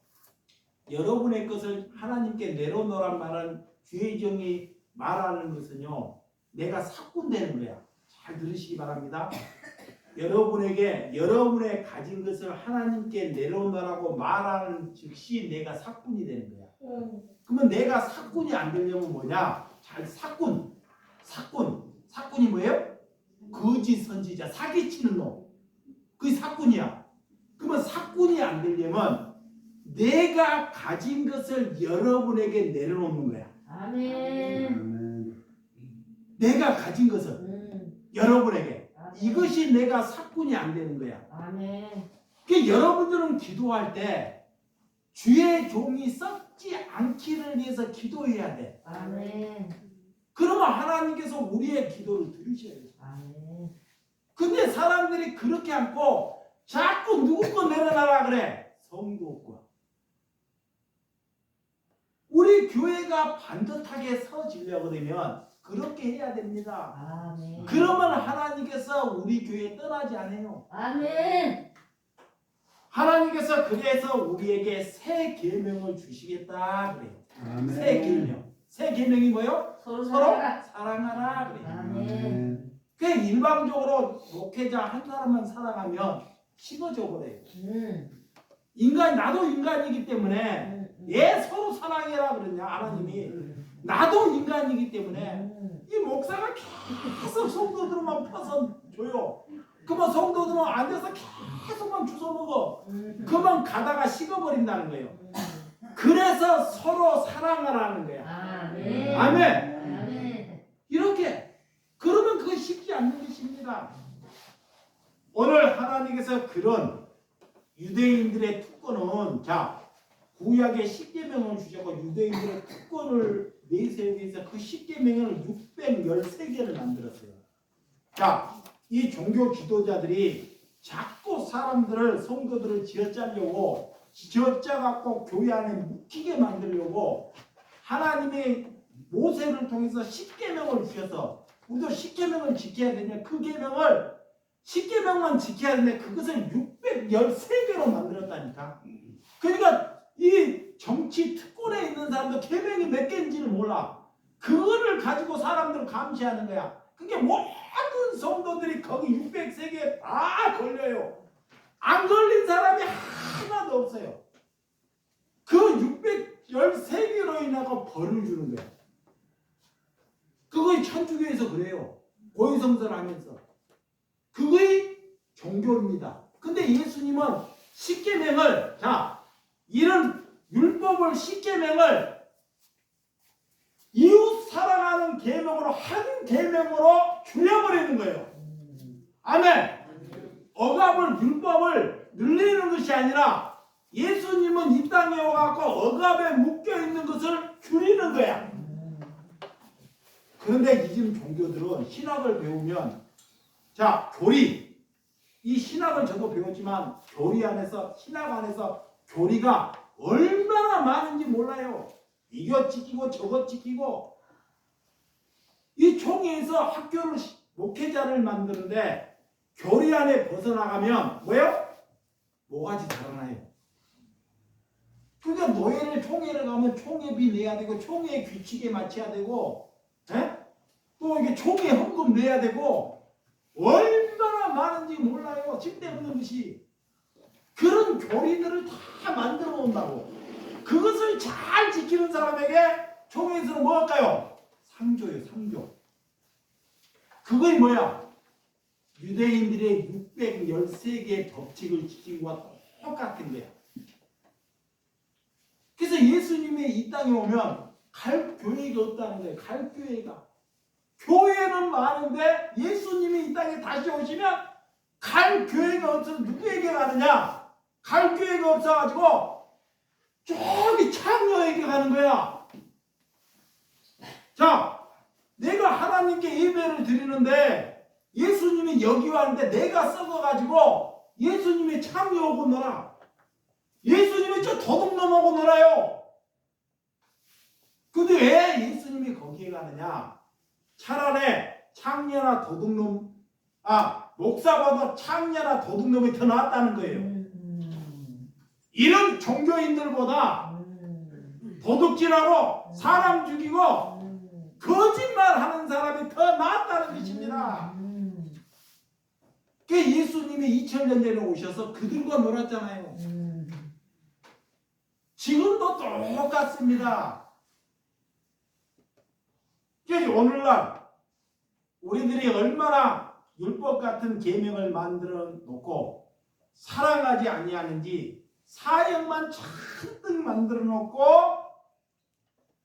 S1: 여러분의 것을 하나님께 내려놓으란 말은 주의정이 말하는 것은요. 내가 사꾼 되는 거야. 잘 들으시기 바랍니다. 여러분에게 여러분의 가진 것을 하나님께 내려놓으라고 말하는 즉시 내가 사꾼이 되는 거야. 그러면 내가 사꾼이 안 되려면 뭐냐? 잘 사꾼이 뭐예요? 거짓 선지자, 사기치는 놈. 그게 사꾼이야. 그러면 사꾼이 안 되려면 내가 가진 것을 여러분에게 내려놓는 거야.
S3: 아멘.
S2: 아멘.
S1: 내가 가진 것을 여러분에게.
S3: 아멘.
S1: 이것이 내가 삭군이 안 되는 거야.
S3: 아멘.
S1: 그러니까 여러분들은 기도할 때 주의 종이 썩지 않기를 위해서 기도해야 돼.
S3: 아멘.
S1: 그러면 하나님께서 우리의 기도를 들으셔야 돼.
S3: 아멘.
S1: 근데 사람들이 그렇게 않고 자꾸 누구 거 내려놔라 그래. 성도 거. 우리 교회가 반듯하게 서지려고 그러면 그렇게 해야 됩니다.
S3: 아멘.
S1: 그러면 하나님께서 우리 교회 떠나지 않아요.
S3: 아멘.
S1: 하나님께서 그래서 우리에게 새 계명을 주시겠다 그래요.
S2: 아멘.
S1: 새 계명. 새 계명이 뭐요?
S3: 서로
S1: 서로
S3: 살아라.
S1: 사랑하라 그래요.
S3: 아멘.
S1: 그 일방적으로 목회자 한 사람만 사랑하면 식어져 버려요. 나도 인간이기 때문에 왜 서로 사랑해라 그러냐 하나님이. 나도 인간이기 때문에 이 목사가 계속 성도들만 퍼서 줘요. 그만 성도들은 앉아서 계속만 주워 먹어. 그만 가다가 식어버린다는 거예요. 그래서 서로 사랑하라는 거야.
S3: 아멘.
S1: 아멘.
S3: 아멘.
S1: 이렇게 그러면 그거 쉽지 않는 것입니다. 오늘 하나님께서 그런 유대인들의 특권은 자 구약의 10계명을 주셨고 유대인들의 특권을 내세우기 위해서 그 10계명을 613개를 만들었어요. 자, 이 종교 지도자들이 자꾸 사람들을 성도들을 쥐어짜려고 쥐어짜갖고 교회 안에 묶이게 만들려고 하나님의 모세를 통해서 10계명을 주셔서 우리도 10계명을 지켜야 되냐 그 계명을 10계명만 지켜야 되는데 그것을 613개로 만들었다니까. 그러니까 이 정치 특권에 있는 사람도 계명이 몇 개인지를 몰라. 그거를 가지고 사람들을 감시하는 거야. 그게 모든 성도들이 거기 603개에 다 걸려요. 안 걸린 사람이 하나도 없어요. 그 613개로 인하여 벌을 주는 거야. 그거의 천주교에서 그래요. 고해성사를 하면서. 그거의 종교입니다. 근데 예수님은 10계명을 자 이런 율법을 10계명을 이웃 사랑하는 계명으로 한 계명으로 줄여버리는 거예요. 아멘. 억압을 율법을 늘리는 것이 아니라 예수님은 이 땅에 와갖고 억압에 묶여있는 것을 줄이는 거야. 그런데 요즘 종교들은 신학을 배우면 자 교리 이 신학을 저도 배웠지만 교리 안에서 신학 안에서 교리가 얼마나 많은지 몰라요. 이거 지키고 저거 지키고 이 총회에서 학교를 목회자를 만드는데 교리 안에 벗어나가면 뭐예요? 뭐가지 달아나요. 그러니까 노예를 총회를 가면 총회비 내야 되고 총회 규칙에 맞춰야 되고 또 이게 총회 헌금 내야 되고 얼마나 많은지 몰라요. 쓸데없는 것이. 그런 교리들을 다 만들어 놓는다고. 그것을 잘 지키는 사람에게 총회에서는 뭐 할까요? 상조예요. 상조. 그거이 뭐야? 유대인들의 613개의 법칙을 지킨 것과 똑같은 거야. 그래서 예수님이 이 땅에 오면 갈 교회가 없다는 거예요. 갈 교회가. 교회는 많은데 예수님이 이 땅에 다시 오시면 갈 교회가 없어서 누구에게 가느냐? 갈 교회가 없어가지고 저기 창녀에게 가는 거야. 자, 내가 하나님께 예배를 드리는데 예수님이 여기 왔는데 내가 썩어가지고 예수님이 창녀하고 놀아. 예수님이 저 도둑놈하고 놀아요. 근데 왜 예수님이 거기에 가느냐? 차라리 창녀나 도둑놈, 목사보다 창녀나 도둑놈이 더 낫다는 거예요. 이런 종교인들보다 도둑질하고 사람 죽이고 거짓말하는 사람이 더 낫다는 것입니다. 그 예수님이 2000년 전에 오셔서 그들과 놀았잖아요. 지금도 똑같습니다. 그래서 오늘날 우리들이 얼마나 율법 같은 계명을 만들어 놓고 사랑하지 아니하는지 사역만 잔뜩 만들어 놓고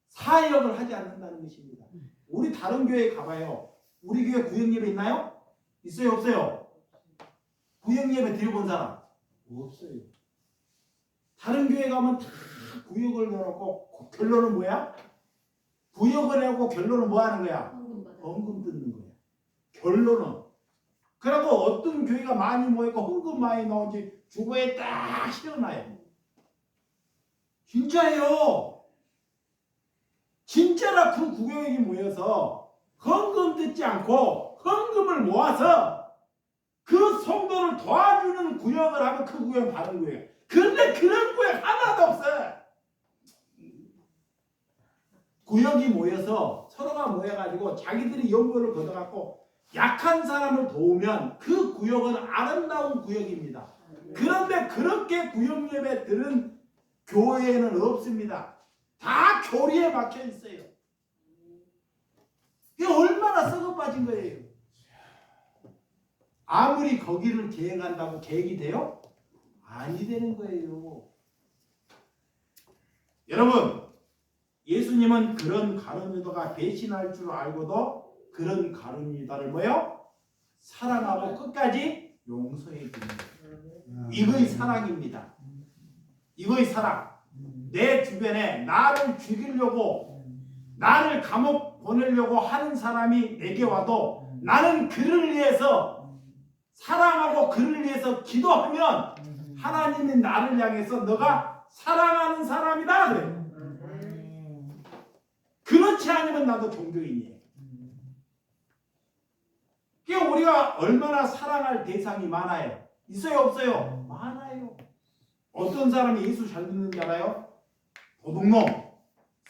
S1: 사역을 하지 않는다는 것입니다. 우리 다른 교회 가봐요. 우리 교회 구역예배 있나요? 있어요? 없어요? 구역예배 드려본 사람? 없어요. 다른 교회 가면 다 구역을 넣어놓고 결론은 뭐야? 구역을 내고 결론은 뭐 하는 거야? 헌금 뜯는 거야. 결론은. 그리고 어떤 교회가 많이 모이고 헌금 많이 나오지 주보에 딱 실어놔요. 진짜예요. 진짜라 그 구역이 모여서 헌금 듣지 않고 헌금을 모아서 그 성도를 도와주는 구역을 하면 그 구역은 바른 구역이에요. 근데 그런 구역 하나도 없어요. 구역이 모여서 서로가 모여가지고 자기들이 연구를 걷어갖고 약한 사람을 도우면 그 구역은 아름다운 구역입니다. 그런데 그렇게 구역 예배 들은 교회는 없습니다. 다 교리에 막혀 있어요. 이게 얼마나 썩어 빠진 거예요. 아무리 거기를 계획한다고 계획이 돼요? 아니 되는 거예요. 여러분, 예수님은 그런 가룟 유다가 배신할 줄 알고도 그런 가룟 유다를 뭐요? 사랑하고 끝까지 용서해 줍니다. 이거의 사랑입니다. 이거의 사랑. 내 주변에 나를 죽이려고 나를 감옥 보내려고 하는 사람이 내게 와도 나는 그를 위해서 사랑하고 그를 위해서 기도하면 하나님이 나를 향해서 너가 사랑하는 사람이다 그래요. 그렇지 않으면 나도 종교인이에요. 그러니까 우리가 얼마나 사랑할 대상이 많아요. 있어요 없어요? 많아요. 어떤 사람이 예수 잘 믿는지 알아요? 도둑놈,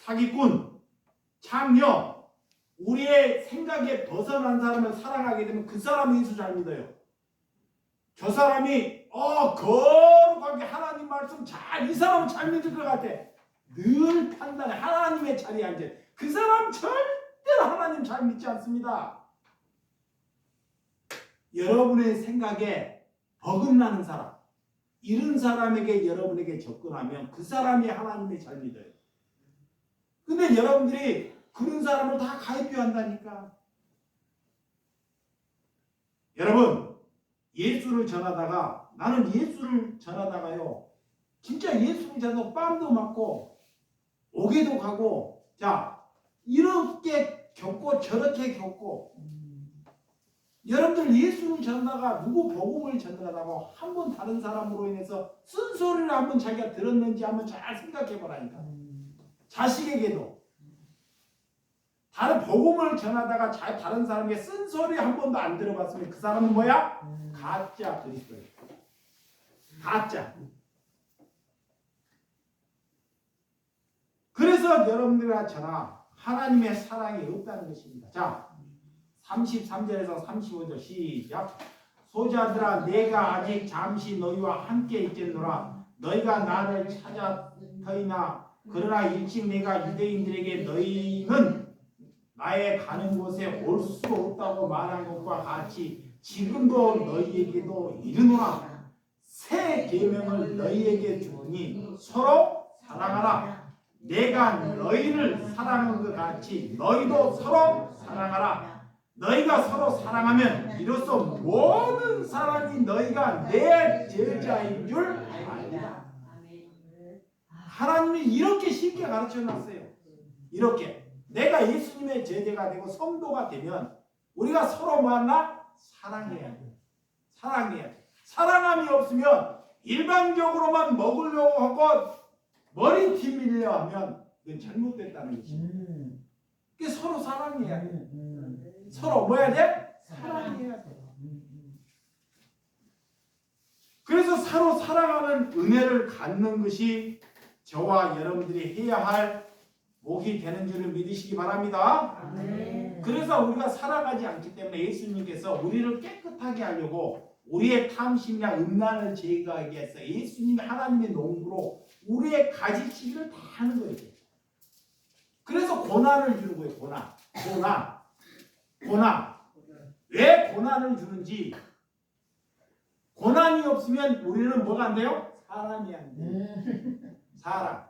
S1: 사기꾼, 창녀, 우리의 생각에 벗어난 사람을 사랑하게 되면 그 사람이 예수 잘 믿어요. 저 사람이 거룩하게 하나님 말씀 이 사람은 잘 믿을 것 같아. 늘 판단해. 하나님의 자리에 앉아. 그 사람 절대로 하나님 잘 믿지 않습니다. 여러분의 생각에 버금나는 사람, 이런 사람에게 여러분에게 접근하면 그 사람이 하나님을 잘 믿어요. 근데 여러분들이 그런 사람을 다 가입해 한다니까. 여러분, 예수를 전하다가 나는 예수를 전하다가요. 진짜 예수를 전하다 빵도 맞고 오게도 가고 자 이렇게 겪고 저렇게 겪고 여러분들 예수를 전하다가 누구 복음을 전하다고 한 번 다른 사람으로 인해서 쓴소리를 한번 자기가 들었는지 한번 잘 생각해 보라니까. 자식에게도 다른 복음을 전하다가 다른 사람에게 쓴소리 한 번도 안 들어봤으면 그 사람은 뭐야? 가짜 그리스도예요. 가짜. 그래서 여러분들과 저나 하나님의 사랑이 없다는 것입니다. 자, 33절에서 35절 시작. 소자들아 내가 아직 잠시 너희와 함께 있겠노라. 너희가 나를 찾아터이나 그러나 일찍 내가 유대인들에게 너희는 나의 가는 곳에 올 수 없다고 말한 것과 같이 지금도 너희에게도 이르노라. 새 계명을 너희에게 주니 서로 사랑하라. 내가 너희를 사랑한 것 같이 너희도 서로 사랑하라. 너희가 서로 사랑하면 이로써 모든 사람이 너희가 내 제자인 줄 알리라. 하나님이 이렇게 쉽게 가르쳐 놨어요. 이렇게 내가 예수님의 제자가 되고 성도가 되면 우리가 서로 만나 사랑해야 돼. 사랑해야 돼. 사랑함이 없으면 일방적으로만 먹으려고 하고 머리 뒤밀려 하면 그건 잘못됐다는 것입니다. 그러니까 서로 사랑해야 돼. 서로 뭐 해야 돼? 사랑해야 돼. 그래서 서로 사랑하는 은혜를 갖는 것이 저와 여러분들이 해야 할 목이 되는 줄을 믿으시기 바랍니다. 그래서 우리가 살아가지 않기 때문에 예수님께서 우리를 깨끗하게 하려고 우리의 탐심이나 음란을 제거하기 위해서 예수님이 하나님의 농부로 우리의 가지치기를 다 하는 거예요. 그래서 고난을 주는 거예요. 고난. 왜 고난을 주는지. 고난이 없으면 우리는 뭐가 안 돼요? 사람이 안 돼. 사람.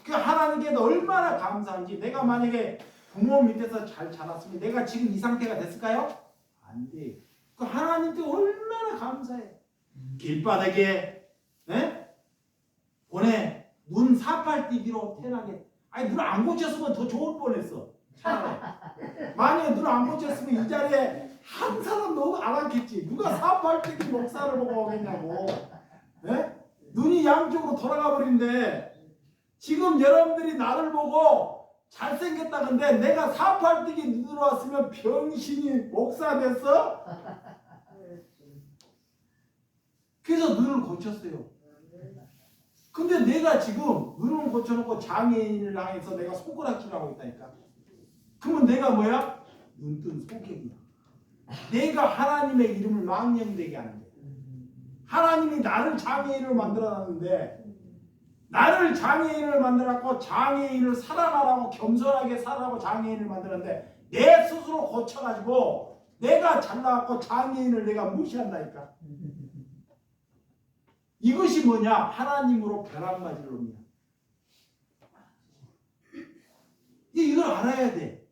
S1: 그 하나님께 얼마나 감사한지. 내가 만약에 부모 밑에서 잘 자랐으면 내가 지금 이 상태가 됐을까요? 안 돼. 그 하나님께 얼마나 감사해. 길바닥에 보내 눈 사팔뛰기로 태어나게. 아니 눈 안 고쳤으면 더 좋을 뻔했어. 차라리. 만약에 눈 안 고쳤으면 이 자리에 한 사람도 안 왔겠지. 누가 사팔뛰기 목사를 보고 오겠냐고. 눈이 양쪽으로 돌아가 버린데 지금 여러분들이 나를 보고 잘생겼다는데 내가 사팔뛰기 눈으로 왔으면 병신이 목사 됐어? 그래서 눈을 고쳤어요. 근데 내가 지금 눈을 고쳐놓고 장애인을 향해서 내가 손가락질하고 있다니까. 그러면 내가 뭐야? 눈뜬 소객이야. 내가 하나님의 이름을 망령되게 하는 거야. 하나님이 나를 장애인으로 만들어놨는데 나를 장애인을 만들었고 장애인을 사랑하라고 겸손하게 살라고 장애인을 만들었는데 내 스스로 고쳐가지고 내가 잘나갖고 장애인을 내가 무시한다니까. 이것이 뭐냐? 하나님으로 벼랑맞을 놈이야. 이걸 알아야 돼.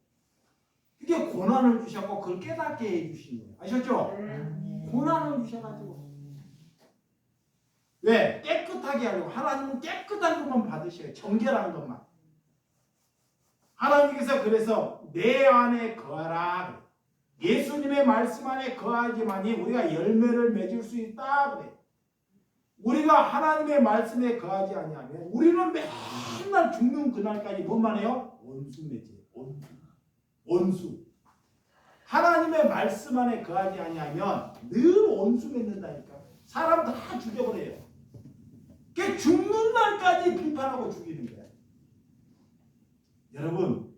S1: 이게 고난을 주셨고 그걸 깨닫게 해주신 거예요. 아셨죠? 고난을 주셔가지고 왜? 깨끗하게 하려고. 하나님은 깨끗한 것만 받으셔요. 정결한 것만. 하나님께서 그래서 내 안에 거하라. 예수님의 말씀 안에 거하지만이 우리가 열매를 맺을 수 있다. 그래. 우리가 하나님의 말씀에 거하지 아니하면 우리는 맨날 죽는 그날까지 뭐만 해요? 원수 맺어요. 원수. 하나님의 말씀 안에 거하지 아니하면 늘 원수 맺는다니까. 사람 다 죽여버려요. 그 죽는 날까지 비판하고 죽이는 거야. 여러분,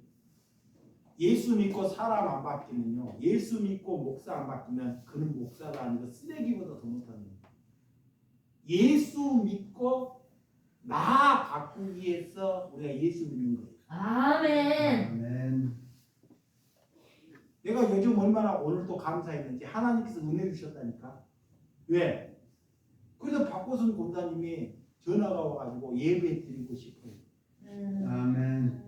S1: 예수 믿고 사람 안 바뀌면요, 예수 믿고 목사 안 바뀌면 그는 목사가 아니고 쓰레기보다 더 못하는 거예요. 예수 믿고 나 바꾸기 위해서 우리가 예수 믿는 거예요.
S3: 아멘.
S2: 아멘.
S1: 내가 요즘 얼마나 오늘 또 감사했는지. 하나님께서 은혜 주셨다니까. 왜? 그래서 박고순 권사님이 전화가 와가지고 예배 드리고 싶어요.
S2: 아멘.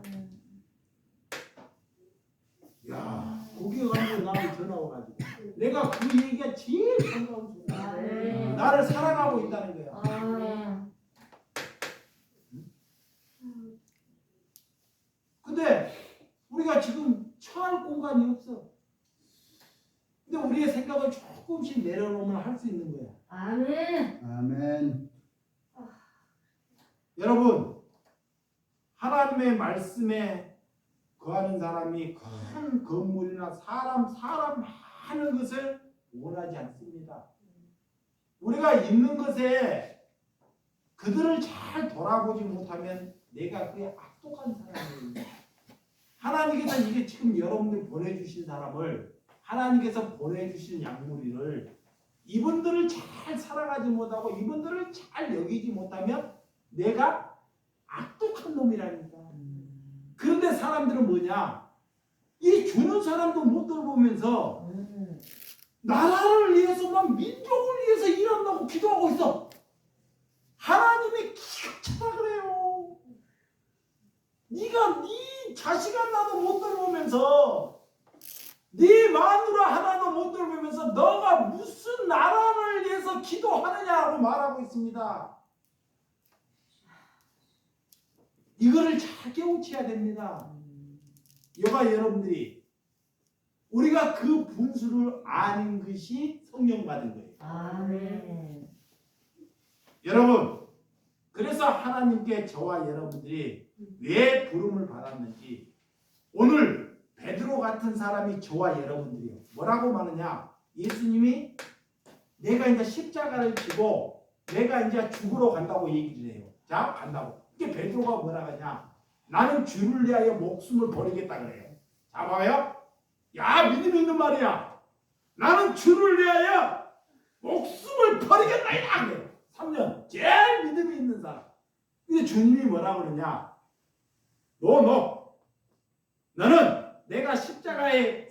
S1: 야, 거기에 가서 나한테 전화 와가지고 내가 그 얘기가 제일 반가운 소리야.
S3: 네.
S1: 나를 사랑하고 있다는 거야.
S3: 아멘.
S1: 근데 우리가 지금 처할 공간이 없어. 근데 우리의 생각을 조금씩 내려놓으면 할 수 있는 거야.
S3: 아멘.
S2: 아멘.
S1: 여러분, 하나님의 말씀에 거하는 사람이 큰 건물이나 사람 많은 것을 원하지 않습니다. 우리가 있는 것에 그들을 잘 돌아보지 못하면 내가 그의 악독한 사람입니다. 하나님께서 이게 지금 여러분들 보내주신 사람을, 하나님께서 보내주신 양무리를 이분들을 잘 사랑하지 못하고 이분들을 잘 여기지 못하면 내가 악독한 놈이라니까. 그런데 사람들은 뭐냐? 이 주는 사람도 못 돌보면서 나라를 위해서 막 민족을 위해서 일한다고 기도하고 있어. 하나님이 기가 차다 그래요. 네가 네 자식 하나도 못 돌보면서, 네 마누라 하나도 못 돌보면서 너가 무슨 나라를 위해서 기도하느냐고 말하고 있습니다. 이거를 잘 깨우쳐야 됩니다. 여가 여러분들이 우리가 그 분수를 아는 것이 성령 받은 거예요.
S3: 아멘.
S1: 여러분, 그래서 하나님께 저와 여러분들이 왜 부름을 받았는지, 오늘 베드로 같은 사람이 저와 여러분들이요, 뭐라고 말하냐? 예수님이 내가 이제 십자가를 지고 내가 이제 죽으러 간다고 얘기를 해요. 자, 간다고. 이게 베드로가 뭐라 하냐? 나는 주를 위하여 목숨을 버리겠다 그래요. 자, 봐요. 야, 믿음 있는 말이야. 나는 주를 위하여 목숨을 버리겠다 이라 그래요. 3년 제일 믿음이 있는 사람. 근데 주님이 뭐라 그러냐? 너는 내가 십자가에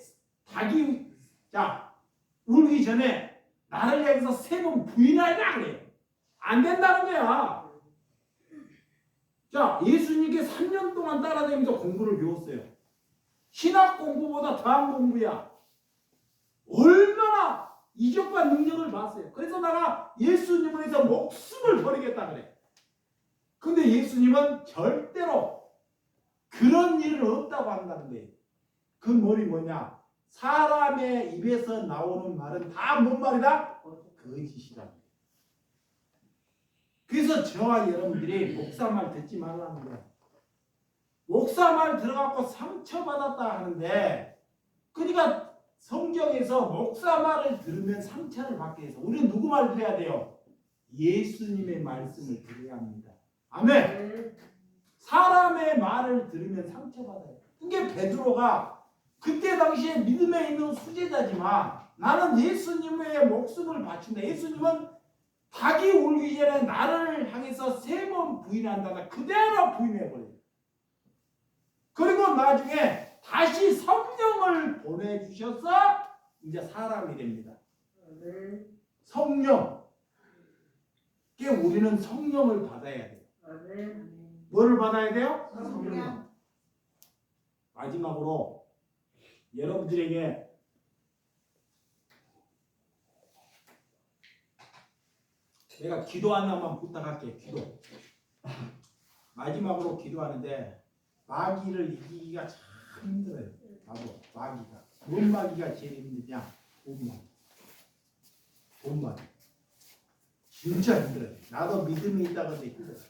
S1: 울기 전에 나를 향해서 3번 부인하라 그래요.
S4: 안 된다는 거야. 자, 예수님께 3년 동안 따라다니면서 공부를 배웠어요. 신학 공부보다 더한 공부야. 얼마나 이적과 능력을 봤어요. 그래서 내가 예수님을 위해서 목숨을 버리겠다 그래. 근데 예수님은 절대로 그런 일은 없다고 한다는 거예요. 그 말이 뭐냐? 사람의 입에서 나오는 말은 다 뭔 말이다? 거짓이다. 그래서 저와 여러분들이 목사 말 듣지 말라는 거야. 목사 말 들어갖고 상처받았다 하는데, 그러니까 성경에서 목사 말을 들으면 상처를 받게 해서 우리는 누구 말 들어야 돼요? 예수님의 말씀을 들어야 합니다. 아멘. 사람의 말을 들으면 상처받아요. 그게 베드로가 그때 당시에 믿음에 있는 수제자지만 나는 예수님의 목숨을 바친다. 예수님은 닭이 울기 전에 나를 향해서 3번 부인한다. 그대로 부인해버려요. 그리고 나중에 다시 성령을 보내주셔서 이제 사람이 됩니다. 성령. 그러니까 우리는 성령을 받아야 돼요. 뭐를 받아야 돼요? 성령. 마지막으로 여러분들에게 내가 기도 하나만 부탁할게요. 기도. 마지막으로 기도하는데 마귀를 이기기가 참 힘들어요. 나도 마귀가. 뭔 마귀가 제일 힘드냐? 돈 마귀. 돈 마귀. 진짜 힘들어요. 나도 믿음이 있다던데 힘들어요.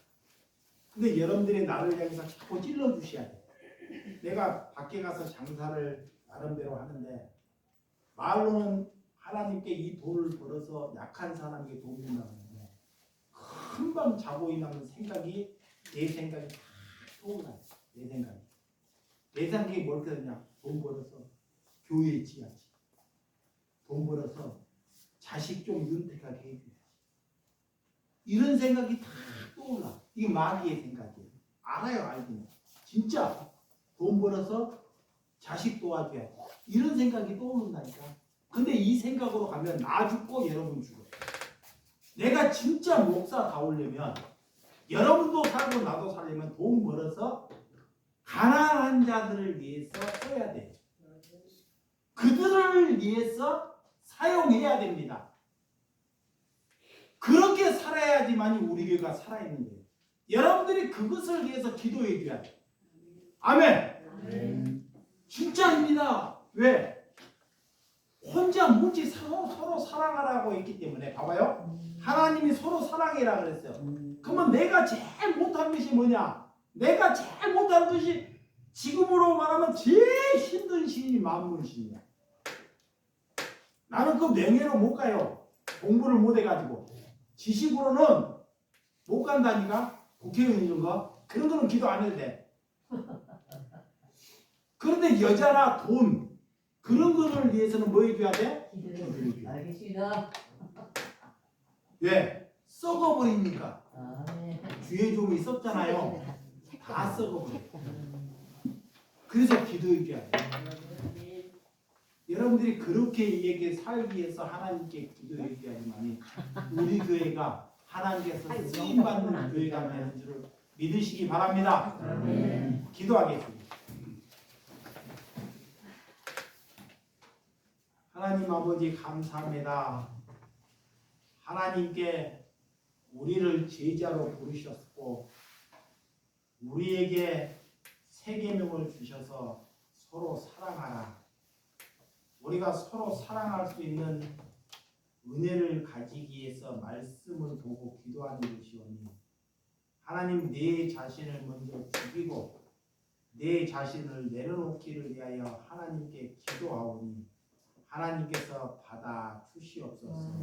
S4: 근데 여러분들이 나를 향해서 자꾸 찔러주셔야 돼요. 내가 밖에 가서 장사를 나름대로 하는데 말로는 하나님께 이 돈을 벌어서 약한 사람에게 도움을 준다고 하는데 금방 자고 일어나면 생각이 내 생각이 다 떠올라요. 내 생각이. 내 생각이 뭘 그러냐? 돈 벌어서 교회에 지어야지. 돈 벌어서 자식 좀 윤택하게 해줘야지. 이런 생각이 다 떠올라. 이게 마귀의 생각이에요. 알아요, 알기는. 진짜 돈 벌어서 자식 도와줘야지. 이런 생각이 떠오른다니까. 근데 이 생각으로 가면 나 죽고 여러분 죽어요. 내가 진짜 목사 다오려면 여러분도 살고 나도 살려면 돈 벌어서 가난한 자들을 위해서 써야 돼요. 그들을 위해서 사용해야 됩니다. 그렇게 살아야지만이 우리 교회가 살아있는 거예요. 여러분들이 그것을 위해서 기도해 줘야 돼요. 아멘. 진짜입니다. 왜? 혼자 뭉치 서로 사랑하라고 했기 때문에. 봐봐요. 하나님이 서로 사랑해라 그랬어요. 그러면 내가 제일 못한 것이 뭐냐? 내가 제일 못한 것이 지금으로 말하면 제일 힘든 신이 만문신이야. 나는 그 명예로 못 가요. 공부를 못 해가지고. 지식으로는 못 간다니까. 국회의원 이런 거. 그런 거는 기도 안 해도 돼. 그런데 여자나 돈 그런 거를 위해서는 뭐 해줘야 돼?
S3: 알겠습니다.
S4: 왜? 썩어버리니까. 주에 좀 있었잖아요. 다 썩어버려. 그래서 기도해줘야 돼. 여러분들이 그렇게 이렇게 살기 위해서 하나님께 기도해줘야지만 우리 교회가 하나님께서 쓰임받는 교회가 되는 줄을 믿으시기 바랍니다. 기도하겠습니다. 하나님 아버지 감사합니다. 하나님께 우리를 제자로 부르셨고 우리에게 새 계명을 주셔서 서로 사랑하라. 우리가 서로 사랑할 수 있는 은혜를 가지기 위해서 말씀을 보고 기도하는 것이오니 하나님 내 자신을 먼저 죽이고 내 자신을 내려놓기를 위하여 하나님께 기도하오니 하나님께서 받아 주시옵소서.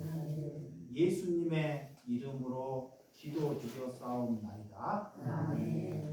S4: 예수님의 이름으로 기도 드렸사옵나이다.